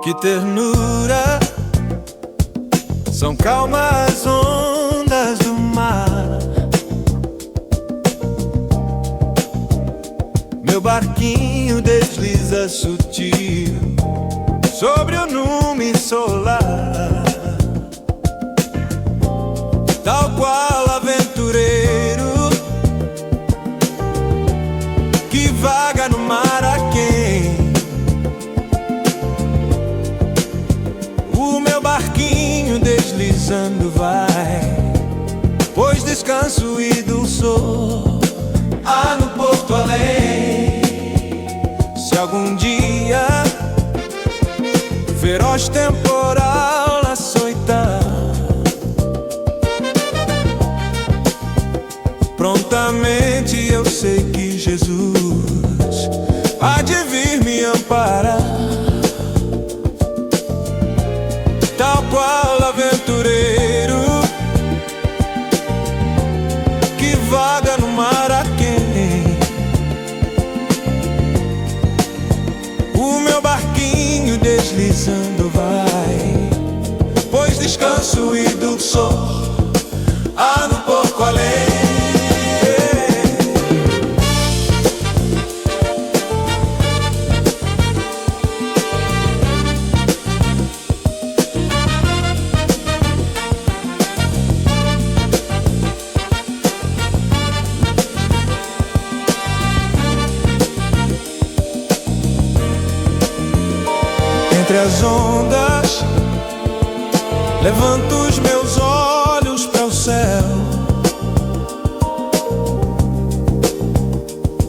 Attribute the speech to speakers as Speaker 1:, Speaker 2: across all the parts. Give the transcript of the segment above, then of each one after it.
Speaker 1: Que ternura, são calmas ondas do mar. Meu barquinho desliza sutil sobre o nume solar, tal qual aventureiro que vaga no mar aquém. O meu barquinho deslizando vai, pois descanso e dulçor há no Porto Além. Se algum dia feroz temporal açoitar, prontamente eu sei que Jesus há de vir me amparar, tal qual aventureiro que vaga no mar aquém. O meu barquinho deslizando vai, pois descanso e dulçor há no Porto Além. Entre as ondas, levanto os meus olhos para o céu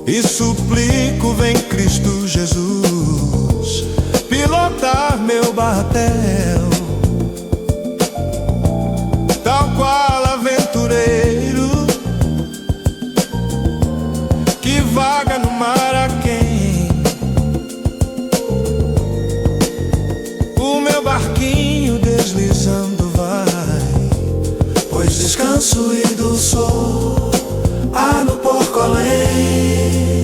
Speaker 1: e suplico, vem Cristo Jesus pilotar meu batel, tal qual aventureiro que vaga no mar aquém. Barquinho deslizando vai, pois descanso e dulçor há no Porto Além.